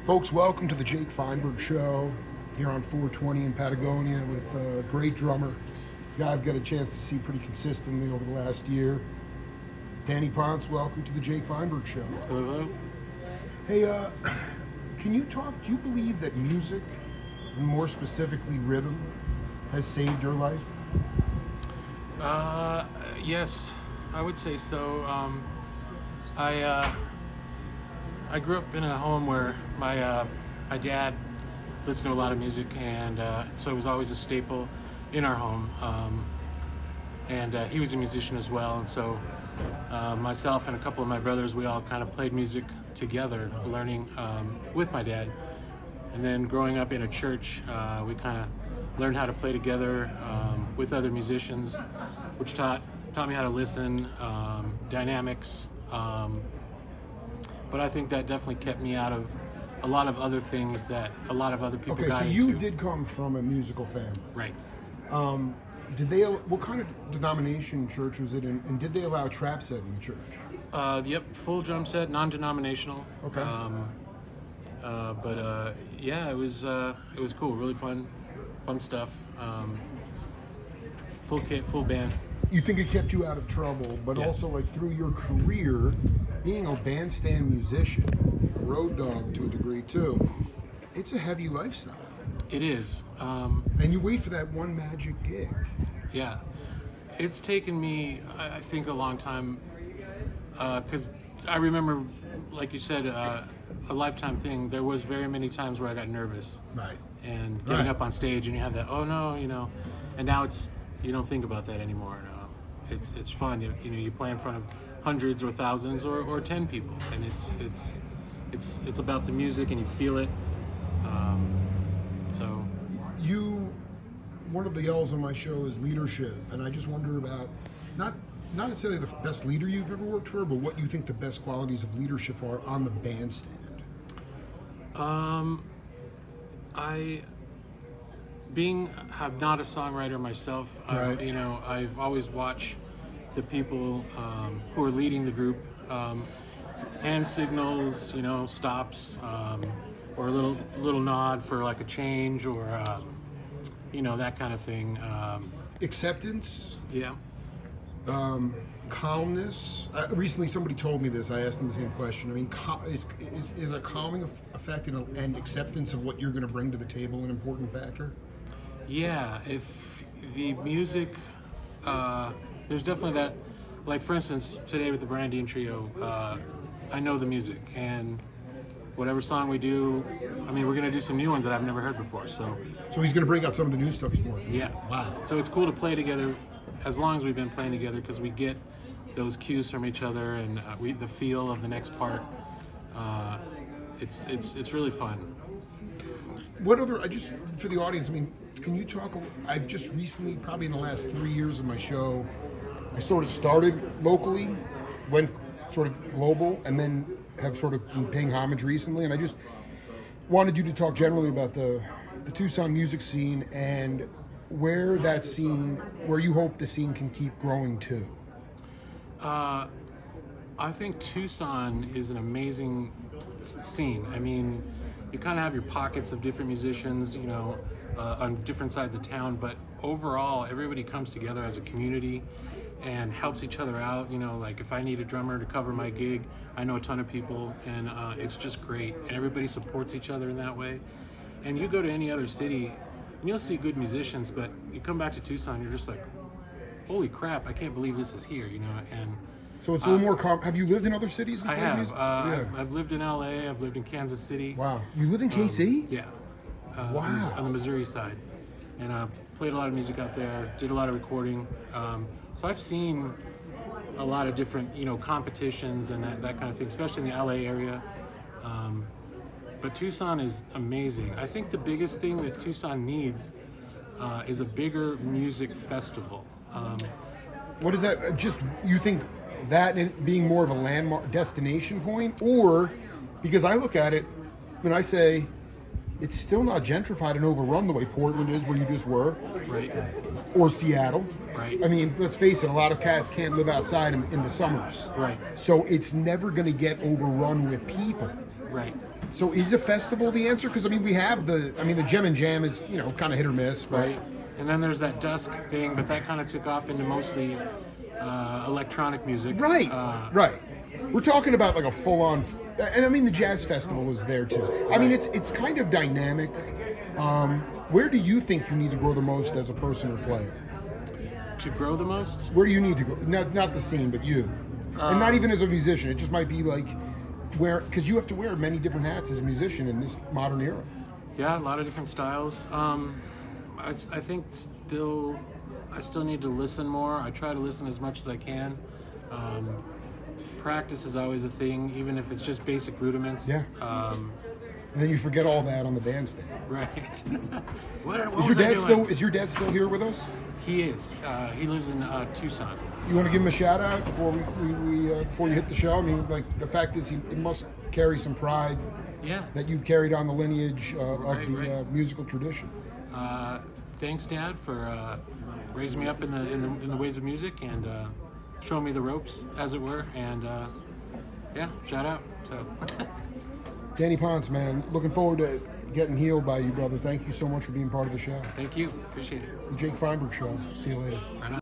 Folks, welcome to the Jake Feinberg Show here on 420 in Patagonia with a great drummer, guy I've got a chance to see pretty consistently over the last year. Dani Ponce, welcome to the Jake Feinberg Show. Hello. Hey, can you talk, do you believe that music, and more specifically rhythm, has saved your life? Yes, I would say so. I grew up in a home where my dad listened to a lot of music, and so it was always a staple in our home. And he was a musician as well, and so myself and a couple of my brothers, we all kind of played music together, learning with my dad. And then growing up in a church, we kind of learned how to play together with other musicians, which taught me how to listen, dynamics. But I think that definitely kept me out of a lot of other things that a lot of other people got into. Okay, so you did come from a musical family. Right. What kind of denomination church was it in, and did they allow a trap set in the church? Yep, full drum set, non-denominational. Okay. Yeah, it was cool, really fun stuff. Full kit, full band. You think it kept you out of trouble, but Yeah. also like through your career, being a bandstand musician, a road dog to a degree too, it's a heavy lifestyle. It is. And you wait for that one magic gig. Yeah, it's taken me, I think, a long time, because I remember, like you said, a lifetime thing. There was very many times where I got nervous, Right. and getting up on stage, and you have that, oh no, and now you don't think about that anymore. It's fun. You play in front of hundreds or thousands or 10 people, and it's about the music, and you feel it. So. One of the L's on my show is leadership, and I just wonder about not necessarily the best leader you've ever worked for, but what you think the best qualities of leadership are on the bandstand. I'm not a songwriter myself. Right. I've always watched the people who are leading the group, hand signals, stops, or a little nod for like a change, or that kind of thing. Acceptance. Yeah. Calmness. Recently, somebody told me this. I asked them the same question. I mean, is a calming effect and acceptance of what you're going to bring to the table an important factor? Yeah, if the music, there's definitely that, like for instance, today with the Brandy Trio, I know the music, and whatever song we do, we're going to do some new ones that I've never heard before, so he's going to bring out some of the new stuff he's working on. Yeah. Wow. So it's cool to play together as long as we've been playing together, because we get those cues from each other, and the feel of the next part. It's really fun. What other, for the audience, can you talk, I've just recently, probably in the last 3 years of my show, I sort of started locally, went sort of global, and then have sort of been paying homage recently, and I just wanted you to talk generally about the Tucson music scene and where you hope the scene can keep growing to. I think Tucson is an amazing scene. You kind of have your pockets of different musicians, on different sides of town, but overall, everybody comes together as a community and helps each other out. Like if I need a drummer to cover my gig, I know a ton of people, and it's just great. And everybody supports each other in that way. And you go to any other city, and you'll see good musicians, but you come back to Tucson, you're just like, holy crap, I can't believe this is here, And So it's a little more have you lived in other cities? I have. I've lived in LA, I've lived in Kansas City. Wow. You live in KC? Yeah. Wow. On the Missouri side. And played a lot of music out there, did a lot of recording. So I've seen a lot of different, competitions and that kind of thing, especially in the LA area. But Tucson is amazing. I think the biggest thing that Tucson needs is a bigger music festival. What is that? You think that being more of a landmark destination point, or because I look at it when I say it's still not gentrified and overrun the way Portland is, where you just were, right? Or Seattle, right? Let's face it, a lot of cats can't live outside in the summers, right? So it's never going to get overrun with people. Right. So is a festival the answer? Because I mean, we have the Gem and Jam is kind of hit or miss, but Right. And then there's that dusk thing, but that kind of took off into mostly electronic music. right, Uh, right. We're talking about like a full-on, and I mean the jazz festival is there too. I mean it's kind of dynamic. Where do you think you need to grow the most as a person or player? to grow the most? Where do you need to go? Not the scene, but you, and not even as a musician. It just might be like because you have to wear many different hats as a musician in this modern era. Yeah, a lot of different styles. I think I still need to listen more. I try to listen as much as I can. Practice is always a thing, even if it's just basic rudiments. Yeah. And then you forget all that on the bandstand. Right. what Is was I doing? Is your dad still here with us? He is. He lives in Tucson. You want to give him a shout out before before you hit the show? I mean, like the fact is, he must carry some pride Yeah. that you've carried on the lineage of Right, the right. musical tradition. Thanks, Dad, for raising me up in the ways of music and showing me the ropes, as it were. And yeah, shout out. So. Dani Ponce, man, looking forward to getting healed by you, brother. Thank you so much for being part of the show. Thank you. Appreciate it. The Jake Feinberg Show. See you later. Right on.